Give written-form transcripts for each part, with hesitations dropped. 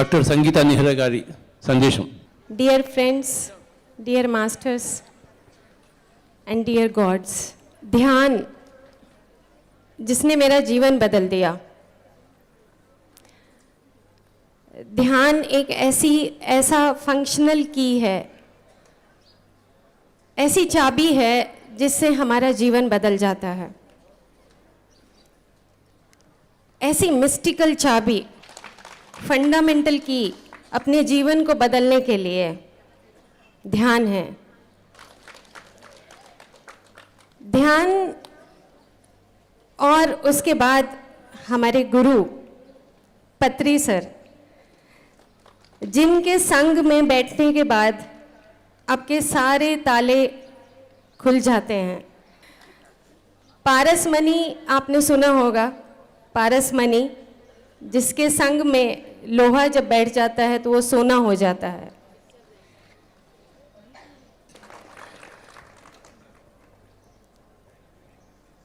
Doctor Sangeetha నిహర గారి సందేశం. Dear friends, dear masters and dear gods, ध्यान जिसने मेरा जीवन बदल दिया. ध्यान एक ऐसा फंक्शनल की है, ऐसी चाबी है जिससे हमारा जीवन बदल जाता है. ऐसी मिस्टिकल चाबी, फंडामेंटल की अपने जीवन को बदलने के लिए ध्यान है. ध्यान और उसके बाद हमारे गुरु पत्री सर, जिनके संग में बैठने के बाद आपके सारे ताले खुल जाते हैं. पारसमणि आपने सुना होगा, पारसमणि जिसके संग में लोहा जब बैठ जाता है तो वो सोना हो जाता है.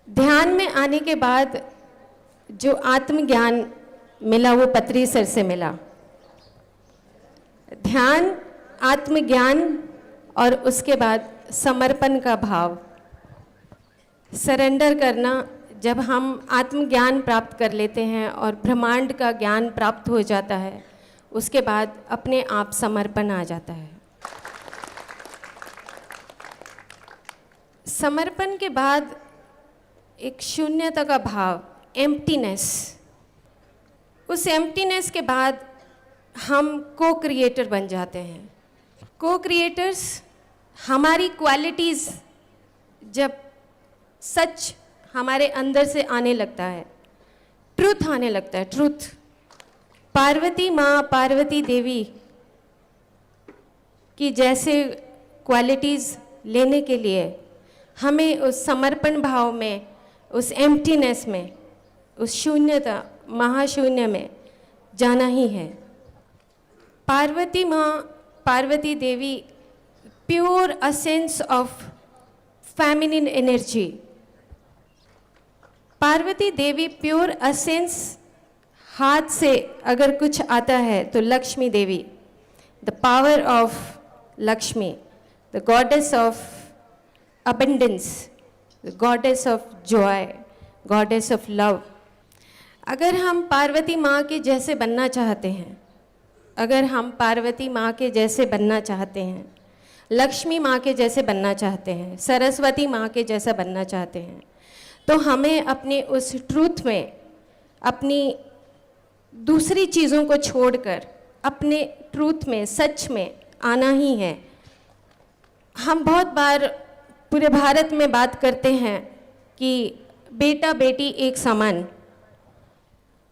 ध्यान में आने के बाद जो आत्मज्ञान मिला वो पत्री सर से मिला. ध्यान, आत्मज्ञान और उसके बाद समर्पण का भाव, सरेंडर करना. जब हम आत्मज्ञान प्राप्त कर लेते हैं और ब्रह्मांड का ज्ञान प्राप्त हो जाता है, उसके बाद अपने आप समर्पण आ जाता है. समर्पण के बाद एक शून्यता का भाव, एम्प्टीनेस. उस एम्प्टीनेस के बाद हम को क्रिएटर बन जाते हैं. को क्रिएटर्स, हमारी क्वालिटीज़ जब सच हमारे अंदर से आने लगता है, ट्रुथ आने लगता है, ट्रुथ. पार्वती माँ, पार्वती देवी की जैसे क्वालिटीज़ लेने के लिए हमें उस समर्पण भाव में, उस एम्प्टीनेस में, उस शून्यता, महाशून्य में जाना ही है. पार्वती माँ, Parvati Devi, pure essence of feminine energy. Parvati Devi pure essence. हाथ से अगर कुछ आता है तो Lakshmi Devi, the power of Lakshmi, the goddess of abundance, the goddess of joy, goddess of love. अगर हम पार्वती माँ के जैसे बनना चाहते हैं, अगर हम पार्वती माँ के जैसे बनना चाहते हैं, लक्ष्मी माँ के जैसे बनना चाहते हैं, सरस्वती माँ के जैसा बनना चाहते हैं, तो हमें अपने उस ट्रूथ में, अपनी दूसरी चीज़ों को छोड़कर अपने ट्रूथ में, सच में आना ही है. हम बहुत बार पूरे भारत में बात करते हैं कि बेटा बेटी एक समान.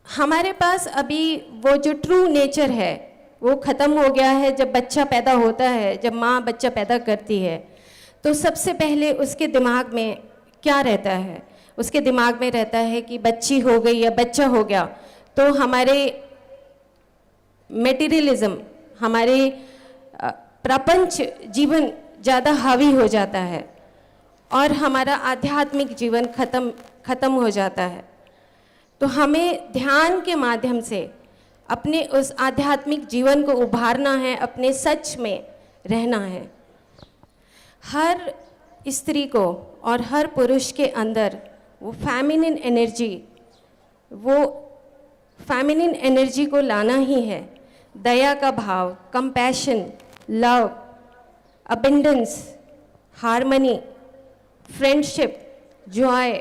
हमारे पास अभी वो जो ट्रू नेचर है वो ख़त्म हो गया है. जब बच्चा पैदा होता है, जब माँ बच्चा पैदा करती है, तो सबसे पहले उसके दिमाग में क्या रहता है? उसके दिमाग में रहता है कि बच्ची हो गई या बच्चा हो गया तो हमारे मेटीरियलिज्म, हमारे प्रपंच जीवन ज़्यादा हावी हो जाता है और हमारा आध्यात्मिक जीवन खत्म हो जाता है. तो हमें ध्यान के माध्यम से अपने उस आध्यात्मिक जीवन को उभारना है, अपने सच में रहना है. हर स्त्री को और हर पुरुष के अंदर वो फेमिनिन एनर्जी को लाना ही है. दया का भाव, compassion, love, abundance, harmony, friendship, Joy,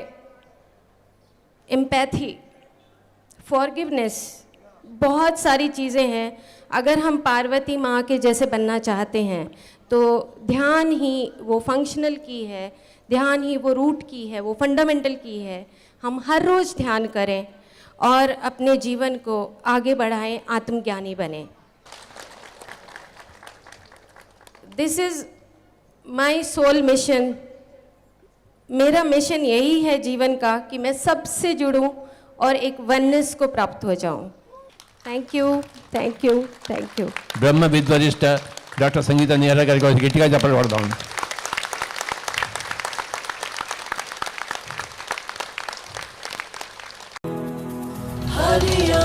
empathy, forgiveness, बहुत सारी चीज़ें हैं. अगर हम पार्वती माँ के जैसे बनना चाहते हैं तो ध्यान ही वो फंक्शनल की है, ध्यान ही वो रूट की है, वो फंडामेंटल की है. हम हर रोज़ ध्यान करें और अपने जीवन को आगे बढ़ाएं, आत्मज्ञानी बने. This is my soul mission. मेरा मिशन यही है जीवन का कि मैं सबसे जुड़ूं और एक वननेस को प्राप्त हो जाऊं. Thank you, thank you, thank you. బ్రహ్మ విద్వరిష్ట డాక్టర్ సంగీత నిహర గారికి గట్టిగా చెప్పలు పడదాం. हरिया